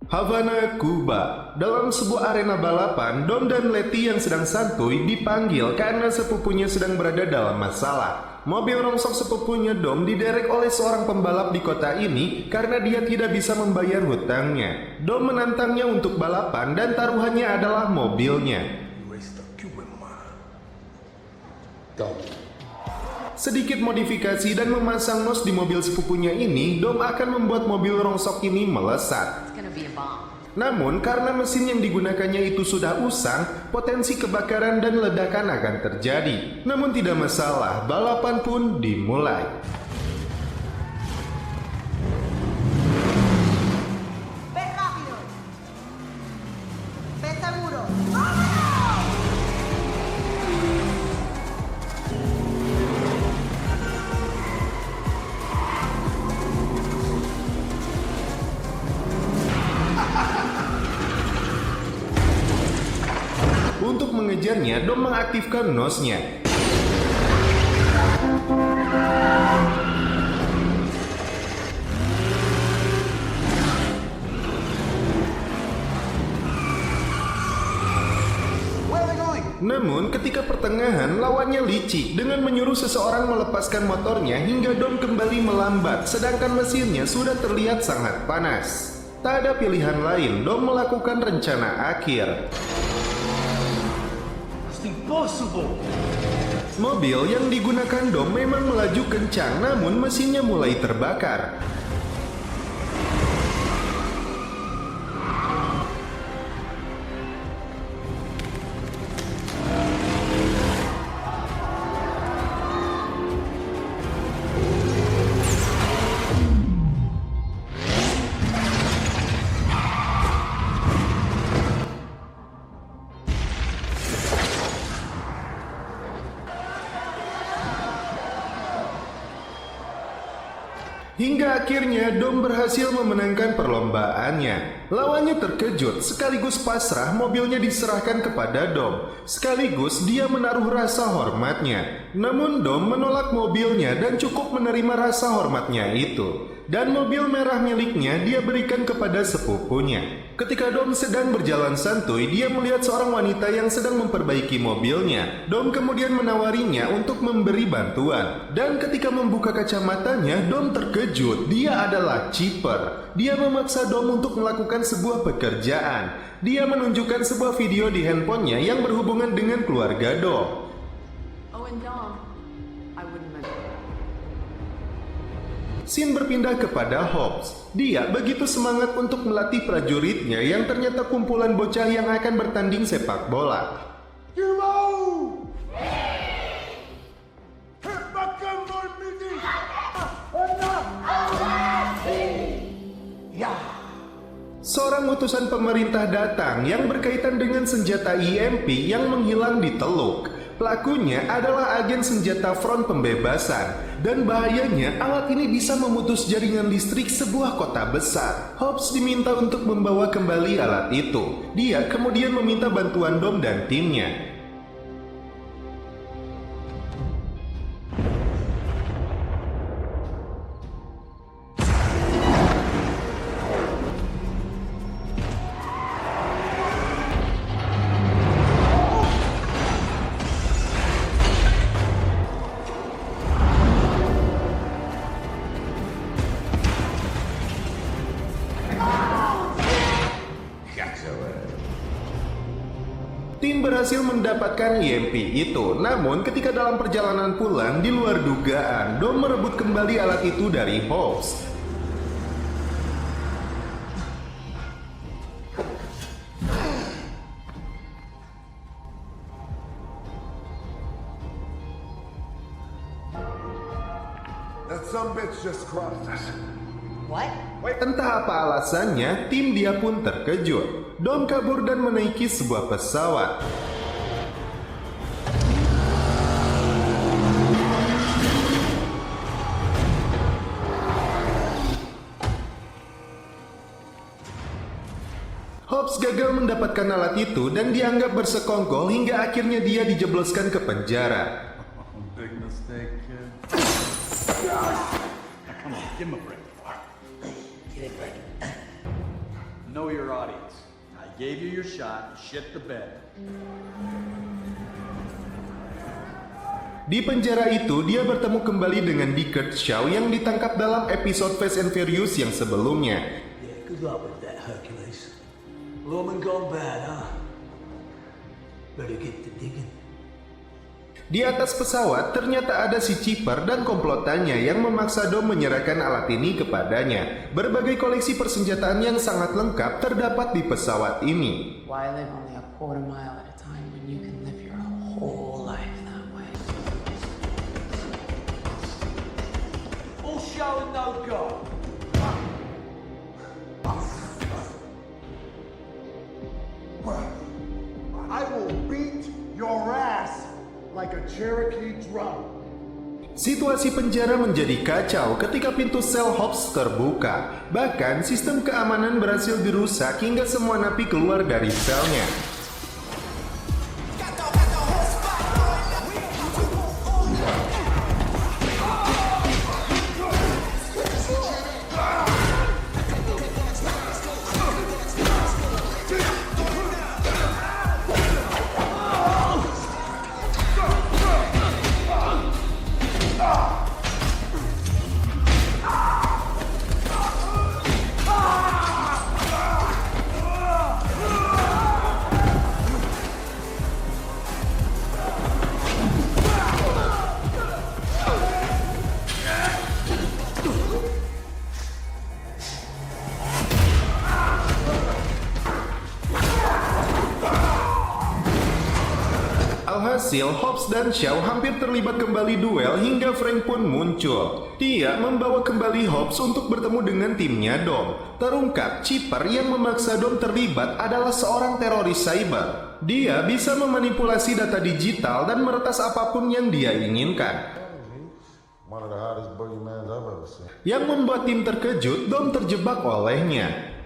Havana, Kuba. Dalam sebuah arena balapan, Dom dan Letty yang sedang santuy dipanggil karena sepupunya sedang berada dalam masalah. Mobil rongsok sepupunya Dom diderek oleh seorang pembalap di kota ini karena dia tidak bisa membayar hutangnya. Dom menantangnya untuk balapan dan taruhannya adalah mobilnya. Sedikit modifikasi dan memasang nos di mobil sepupunya ini, Dom akan membuat mobil rongsok ini melesat. Namun, karena mesin yang digunakannya itu sudah usang, potensi kebakaran dan ledakan akan terjadi. Namun tidak masalah, balapan pun dimulai. ¡Ven rápido! ¡Ven seguro! Untuk mengejarnya, Dom mengaktifkan nosnya. Namun, ketika pertengahan, lawannya licik dengan menyuruh seseorang melepaskan motornya hingga Dom kembali melambat, sedangkan mesinnya sudah terlihat sangat panas. Tak ada pilihan lain, Dom melakukan rencana akhir. Mobil yang digunakan Dom memang melaju kencang, namun mesinnya mulai terbakar. Hingga akhirnya Dom berhasil memenangkan perlombaannya. Lawannya terkejut, sekaligus pasrah mobilnya diserahkan kepada Dom. Sekaligus dia menaruh rasa hormatnya. Namun Dom menolak mobilnya dan cukup menerima rasa hormatnya itu. Dan mobil merah miliknya dia berikan kepada sepupunya. Ketika Dom sedang berjalan santuy, dia melihat seorang wanita yang sedang memperbaiki mobilnya. Dom kemudian menawarinya untuk memberi bantuan. Dan ketika membuka kacamatanya, Dom terkejut. Dia adalah Chipper. Dia memaksa Dom untuk melakukan sebuah pekerjaan. Dia menunjukkan sebuah video di handphonenya yang berhubungan dengan keluarga Dom. Oh, and Dom, I wouldn't mention. Scene berpindah kepada Hobbs. Dia begitu semangat untuk melatih prajuritnya yang ternyata kumpulan bocah yang akan bertanding sepak bola. Seorang utusan pemerintah datang yang berkaitan dengan senjata EMP yang menghilang di Teluk. Pelakunya adalah agen senjata Front Pembebasan. Dan bahayanya, alat ini bisa memutus jaringan listrik sebuah kota besar. Hobbs diminta untuk membawa kembali alat itu. Dia kemudian meminta bantuan Dom dan timnya. Tim berhasil mendapatkan EMP itu, namun ketika dalam perjalanan pulang, di luar dugaan, Dom merebut kembali alat itu dari Hobbs. That some bitch just crossed us. What? Entah apa alasannya, tim dia pun terkejut. Dom kabur dan menaiki sebuah pesawat. Hobbs gagal mendapatkan alat itu dan dianggap bersekongkol hingga akhirnya dia dijebloskan ke penjara. Big mistake, kid. Come on, give him a break. Know your audience. I gave you your shot. Shit the bed. Di penjara itu, dia bertemu kembali dengan Deckard Shaw yang ditangkap dalam episode Fast and Furious yang sebelumnya. Yeah, good luck with that, Hercules. Lawman gone bad, huh? Better get to digging. Di atas pesawat, ternyata ada si Chipper dan komplotannya yang memaksa Dom menyerahkan alat ini kepadanya. Berbagai koleksi persenjataan yang sangat lengkap terdapat di pesawat ini. Why live only a quarter mile at a time when you can live your whole life that way? All show and no go. I will beat your ass like a Cherokee drum. Situasi penjara menjadi kacau ketika pintu sel Hobbs terbuka. Bahkan sistem keamanan berhasil dirusak hingga semua napi keluar dari selnya. Alhasil, Hobbs dan Shaw hampir terlibat kembali duel hingga Frank pun muncul. Dia membawa kembali Hobbs untuk bertemu dengan timnya Dom. Terungkap, Chipper yang memaksa Dom terlibat adalah seorang teroris cyber. Dia bisa memanipulasi data digital dan meretas apapun yang dia inginkan. One of the hottest boogeymans I've ever seen. Yang membuat tim terkejut, Dom terjebak olehnya.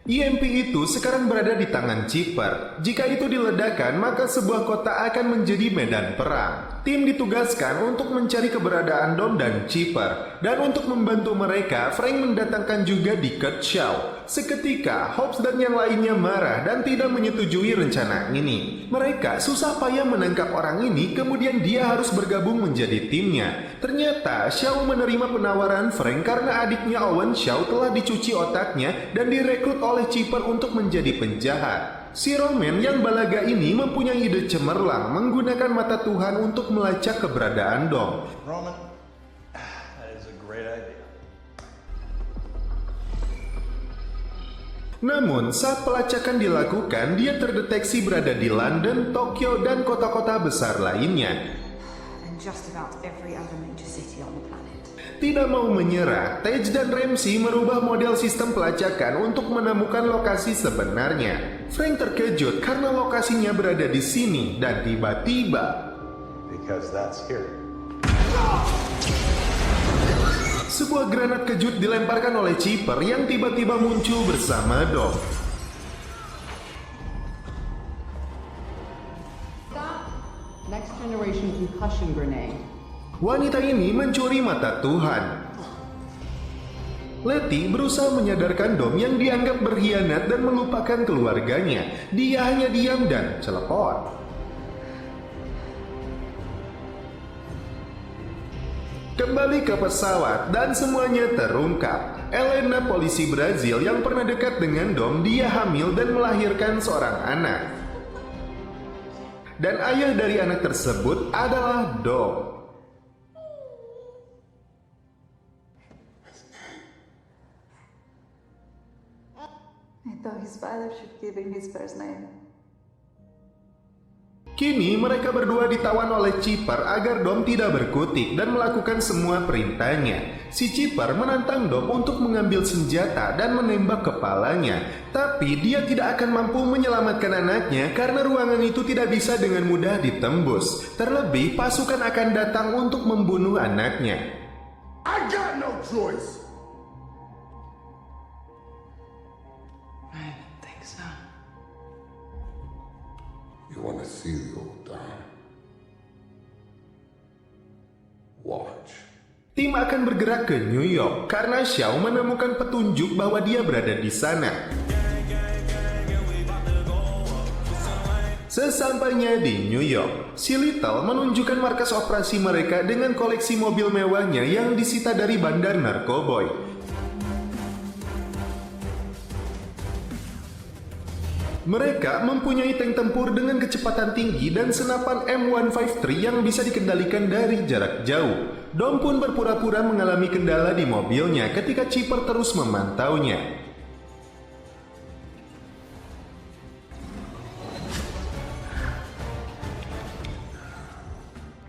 EMP itu sekarang berada di tangan Chipper. Jika itu diledakkan, maka sebuah kota akan menjadi medan perang. Tim ditugaskan untuk mencari keberadaan Dom dan Chipper. Dan untuk membantu mereka, Frank mendatangkan juga Deckard Shaw. Seketika, Hobbs dan yang lainnya marah dan tidak menyetujui rencana ini. Mereka susah payah menangkap orang ini, kemudian dia harus bergabung menjadi timnya. Ternyata, Shaw menerima penawaran Frank karena adiknya Owen Shaw telah dicuci otaknya dan direkrut oleh Chipper untuk menjadi penjahat. Si Roman yang balaga ini mempunyai ide cemerlang menggunakan mata Tuhan untuk melacak keberadaan Dom. Roman, that is a great idea. Namun, saat pelacakan dilakukan, dia terdeteksi berada di London, Tokyo, dan kota-kota besar lainnya. And just about every other major city on the planet. Tidak mau menyerah, Tej dan Ramsey merubah model sistem pelacakan untuk menemukan lokasi sebenarnya. Frank terkejut karena lokasinya berada di sini dan tiba-tiba Because that's here. sebuah granat kejut dilemparkan oleh Chipper yang tiba-tiba muncul bersama Dom. Next generation concussion grenade. Wanita ini mencuri mata Tuhan. Letty berusaha menyadarkan Dom yang dianggap berkhianat dan melupakan keluarganya. Dia hanya diam dan celepot. Kembali ke pesawat dan semuanya terungkap. Elena, polisi Brazil yang pernah dekat dengan Dom, dia hamil dan melahirkan seorang anak. Dan ayah dari anak tersebut adalah Dom. I thought his father should give him his first name. Kini mereka berdua ditawan oleh Chipper agar Dom tidak berkutik dan melakukan semua perintahnya. Si Chipper menantang Dom untuk mengambil senjata dan menembak kepalanya. Tapi dia tidak akan mampu menyelamatkan anaknya karena ruangan itu tidak bisa dengan mudah ditembus. Terlebih pasukan akan datang untuk membunuh anaknya. I got no choice. I didn't think so. You want to see the old Don? Watch. Tim akan bergerak ke New York karena Shaw menemukan petunjuk bahwa dia berada di sana. Sesampainya di New York, si Little menunjukkan markas operasi mereka dengan koleksi mobil mewahnya yang disita dari bandar narkoboy. Mereka mempunyai tank tempur dengan kecepatan tinggi dan senapan M153 yang bisa dikendalikan dari jarak jauh. Dom pun berpura-pura mengalami kendala di mobilnya ketika Chipper terus memantaunya.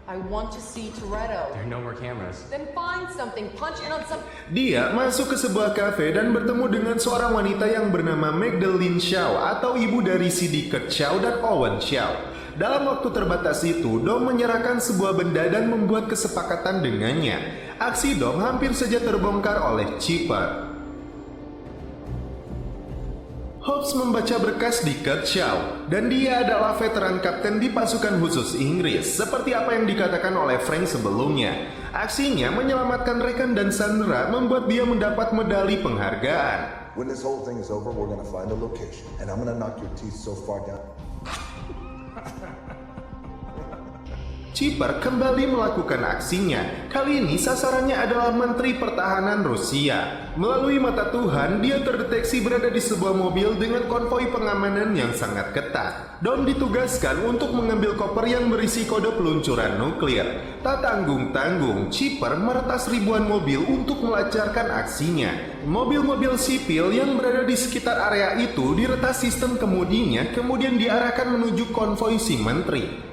I want to see Toretto. There are no more cameras. Then find something, punch in on some... Dia masuk ke sebuah kafe dan bertemu dengan seorang wanita yang bernama Magdalene Shaw atau ibu dari Syndicate Shaw dan Owen Shaw. Dalam waktu terbatas itu, Dom menyerahkan sebuah benda dan membuat kesepakatan dengannya. Aksi Dom hampir saja terbongkar oleh Chipper. Hobbs membaca berkas di Kurt Shaw, dan dia adalah veteran kapten di pasukan khusus Inggris, seperti apa yang dikatakan oleh Frank sebelumnya. Aksinya menyelamatkan rekan dan Sandra membuat dia mendapat medali penghargaan. When this whole thing is over, we're gonna find a location, and I'm gonna knock your teeth so far down. Chipper kembali melakukan aksinya. Kali ini sasarannya adalah Menteri Pertahanan Rusia. Melalui mata Tuhan, dia terdeteksi berada di sebuah mobil dengan konvoi pengamanan yang sangat ketat. Dom ditugaskan untuk mengambil koper yang berisi kode peluncuran nuklir. Tak tanggung-tanggung, Chipper meretas ribuan mobil untuk melancarkan aksinya. Mobil-mobil sipil yang berada di sekitar area itu diretas sistem kemudinya, kemudian diarahkan menuju konvoi si menteri.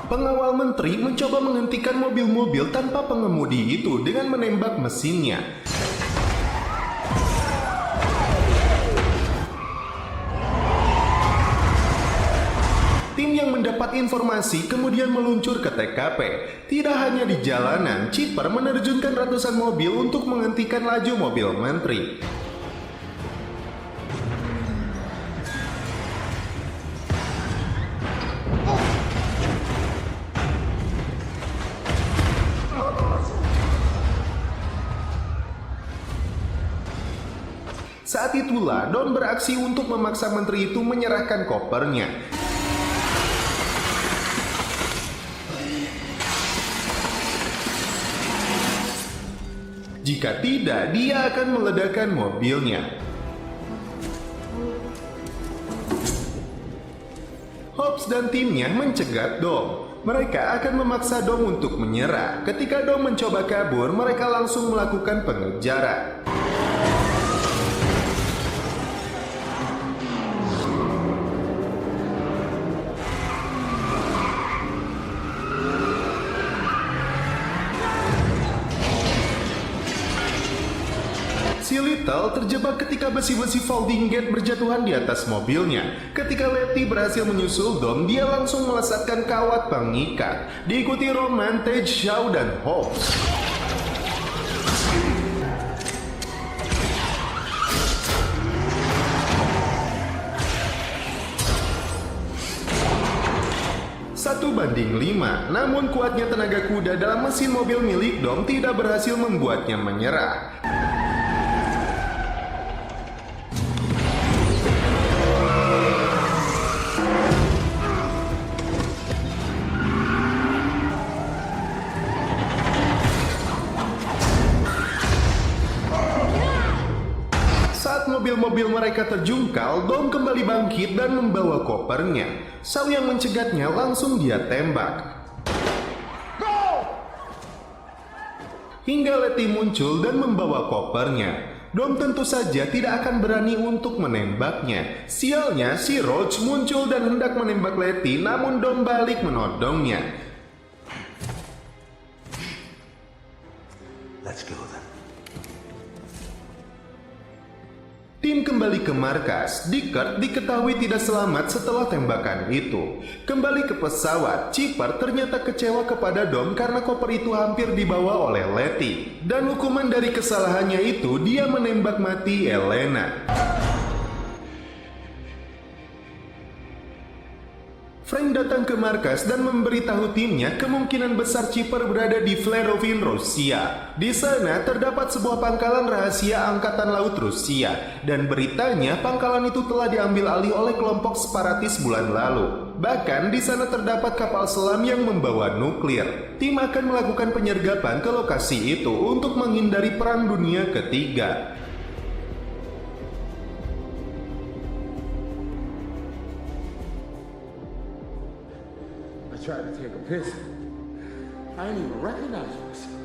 Pengawal menteri mencoba menghentikan mobil-mobil tanpa pengemudi itu dengan menembak mesinnya. Tim yang mendapat informasi kemudian meluncur ke TKP. Tidak hanya di jalanan, Chipper menerjunkan ratusan mobil untuk menghentikan laju mobil menteri. Saat itulah Don beraksi untuk memaksa menteri itu menyerahkan kopernya. Jika tidak, dia akan meledakkan mobilnya. Hobbs dan timnya mencegat Dom. Mereka akan memaksa Dom untuk menyerah. Ketika Dom mencoba kabur, mereka langsung melakukan pengejaran. Si Little terjebak ketika besi-besi folding gate berjatuhan di atas mobilnya. Ketika Letty berhasil menyusul Dom, dia langsung melesatkan kawat pengikat. Diikuti Roman, Tej, Shaw, dan Hobbs. Satu banding 5, namun kuatnya tenaga kuda dalam mesin mobil milik Dom tidak berhasil membuatnya menyerah. Saat mobil-mobil mereka terjungkal, Dom kembali bangkit dan membawa kopernya. Shaw yang mencegatnya langsung dia tembak. Hingga Letty muncul dan membawa kopernya. Dom tentu saja tidak akan berani untuk menembaknya. Sialnya, si Roach muncul dan hendak menembak Letty, namun Dom balik menodongnya. Let's go then. Tim kembali ke markas. Deckard diketahui tidak selamat setelah tembakan itu. Kembali ke pesawat, Chipper ternyata kecewa kepada Dom karena koper itu hampir dibawa oleh Letty. Dan hukuman dari kesalahannya itu, dia menembak mati Elena. Frank datang ke markas dan memberitahu timnya kemungkinan besar Chipper berada di Flerovin, Rusia. Di sana terdapat sebuah pangkalan rahasia Angkatan Laut Rusia, dan beritanya pangkalan itu telah diambil alih oleh kelompok separatis bulan lalu. Bahkan di sana terdapat kapal selam yang membawa nuklir. Tim akan melakukan penyergapan ke lokasi itu untuk menghindari Perang Dunia Ketiga. I tried to take a piss. I didn't even recognize myself.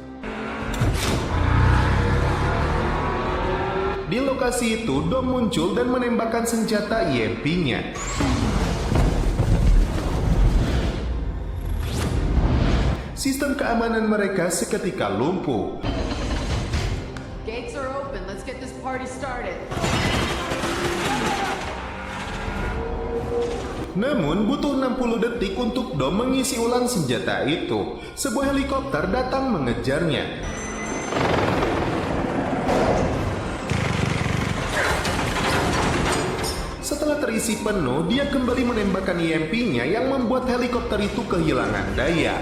Di lokasi itu, Dom muncul dan menembakkan senjata EMP-nya. Sistem keamanan mereka seketika lumpuh. Gates are open. Let's get this party started. Namun butuh 60 detik untuk Dom mengisi ulang senjata itu. Sebuah helikopter datang mengejarnya. Setelah terisi penuh, dia kembali menembakkan EMP-nya yang membuat helikopter itu kehilangan daya.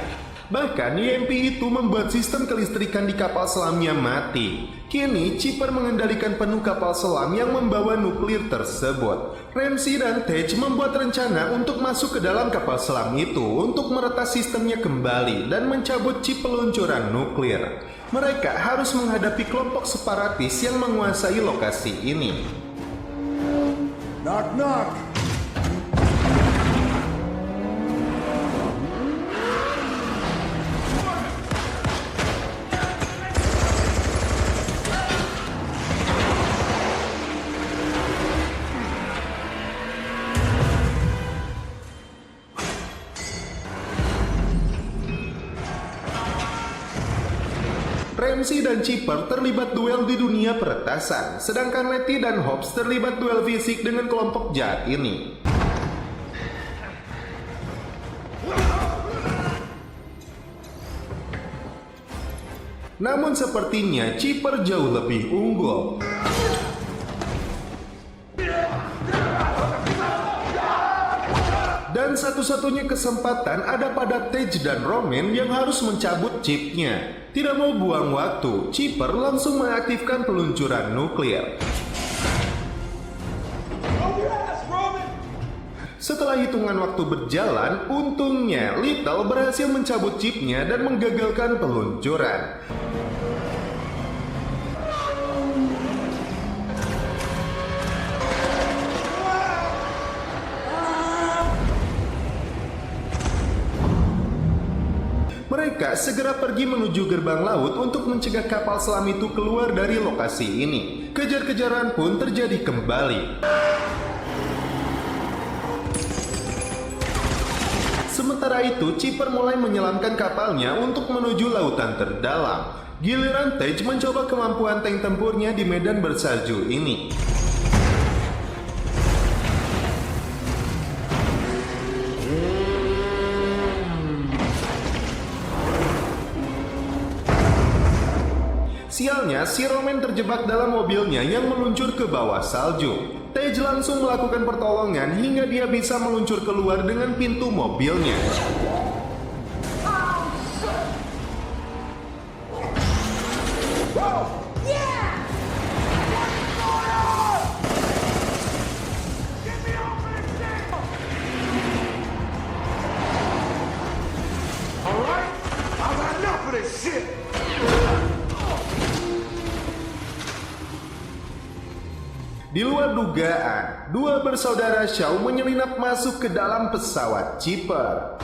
Bahkan EMP itu membuat sistem kelistrikan di kapal selamnya mati. Kini Chipper mengendalikan penuh kapal selam yang membawa nuklir tersebut. Ramsey dan Tej membuat rencana untuk masuk ke dalam kapal selam itu untuk meretas sistemnya kembali dan mencabut chip peluncuran nuklir. Mereka harus menghadapi kelompok separatis yang menguasai lokasi ini. Knock, knock. Ramsey dan Chipper terlibat duel di dunia peretasan, sedangkan Letty dan Hobbs terlibat duel fisik dengan kelompok jahat ini. Namun sepertinya Chipper jauh lebih unggul. Dan satu-satunya kesempatan ada pada Tej dan Roman yang harus mencabut chipnya. Tidak mau buang waktu, Chipper langsung mengaktifkan peluncuran nuklir. Setelah hitungan waktu berjalan, untungnya Little berhasil mencabut chipnya dan menggagalkan peluncuran. Mereka segera pergi menuju gerbang laut untuk mencegah kapal selam itu keluar dari lokasi ini. Kejar-kejaran pun terjadi kembali. Sementara itu, Chipper mulai menyelamkan kapalnya untuk menuju lautan terdalam. Giliran Tej mencoba kemampuan tank tempurnya di medan bersalju ini. Sialnya, si Roman terjebak dalam mobilnya yang meluncur ke bawah salju. Tej langsung melakukan pertolongan hingga dia bisa meluncur keluar dengan pintu mobilnya. Alright? I've had enough of this shit! Di luar dugaan, dua bersaudara Shaw menyelinap masuk ke dalam pesawat Chipper.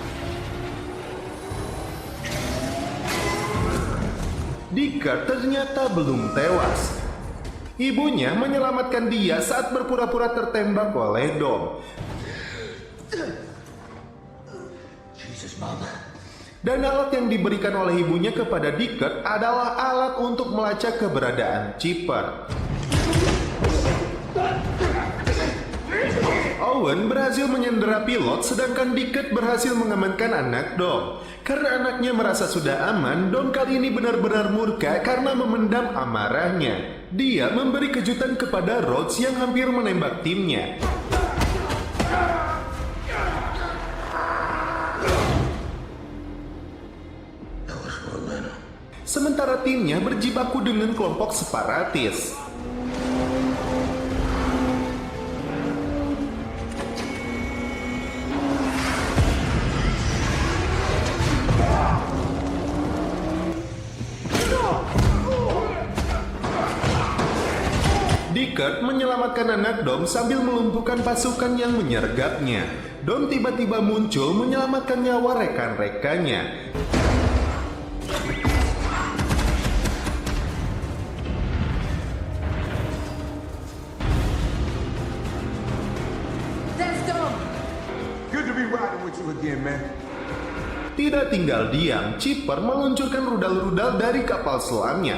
Deckard ternyata belum tewas. Ibunya menyelamatkan dia saat berpura-pura tertembak oleh Dom. Jesus, Mom. Dan alat yang diberikan oleh ibunya kepada Deckard adalah alat untuk melacak keberadaan Chipper. Owen berhasil menyandera pilot, sedangkan Deckard berhasil mengamankan anak Dom. Karena anaknya merasa sudah aman, Dom kali ini benar-benar murka karena memendam amarahnya. Dia memberi kejutan kepada Rhodes yang hampir menembak timnya. Sementara timnya berjibaku dengan kelompok separatis. Deckard menyelamatkan anak Dom sambil melumpuhkan pasukan yang menyergapnya. Dom tiba-tiba muncul menyelamatkan nyawa rekan-rekannya. That's Dom! Good to be riding with you again, man. Tidak tinggal diam, Chipper meluncurkan rudal-rudal dari kapal selamnya.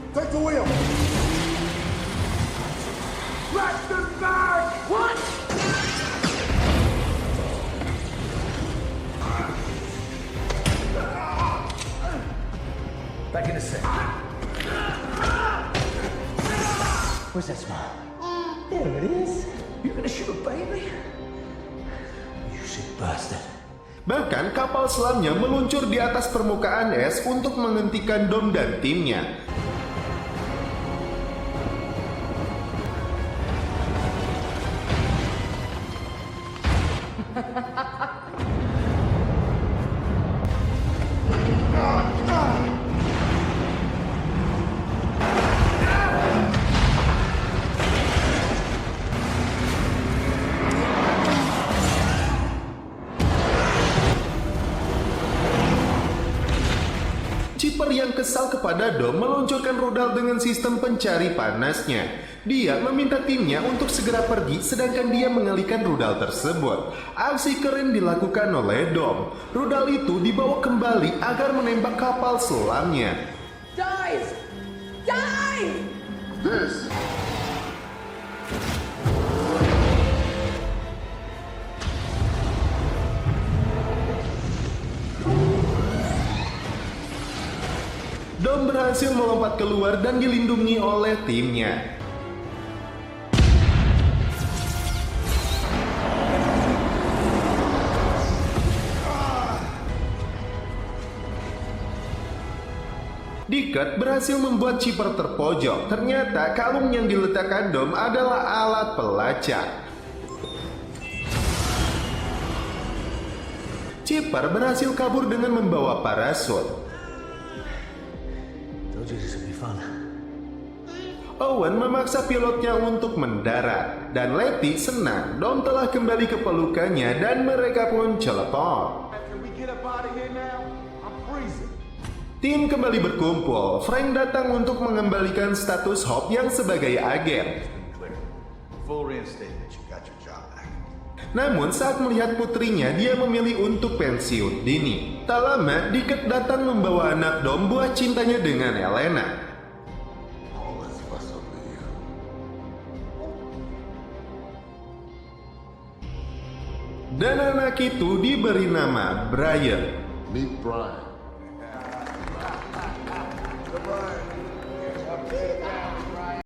Take the wheel. Blast them back! What? Back in a sec. Where's that smile? There it is. You're gonna shoot a baby? You sick bastard. Bahkan kapal selamnya meluncur di atas permukaan es untuk menghentikan Dom dan timnya. Chipper yang kesal kepada Dom meluncurkan rudal dengan sistem pencari panasnya. Dia meminta timnya untuk segera pergi sedangkan dia mengalihkan rudal tersebut. Aksi keren dilakukan oleh Dom. Rudal itu dibawa kembali agar menembak kapal selamnya. Dies! Die! This. Dom berhasil melompat keluar dan dilindungi oleh timnya. Deckard berhasil membuat Chipper terpojok. Ternyata kalung yang diletakkan Dom adalah alat pelacak. Chipper berhasil kabur dengan membawa parasut. Told you this would be fun. Owen memaksa pilotnya untuk mendarat. Dan Letty senang Dom telah kembali ke pelukannya dan mereka pun celepon. Can we get up out of here now? I'm freezing. Tim kembali berkumpul. Frank datang untuk mengembalikan status Hope yang sebagai agen. Clear. Full reinstatement. You got your job back. Namun saat melihat putrinya, dia memilih untuk pensiun dini. Tak lama, Deckard datang membawa anak Dom, buah cintanya dengan Elena. Dan anak itu diberi nama Brian. Meet Brian.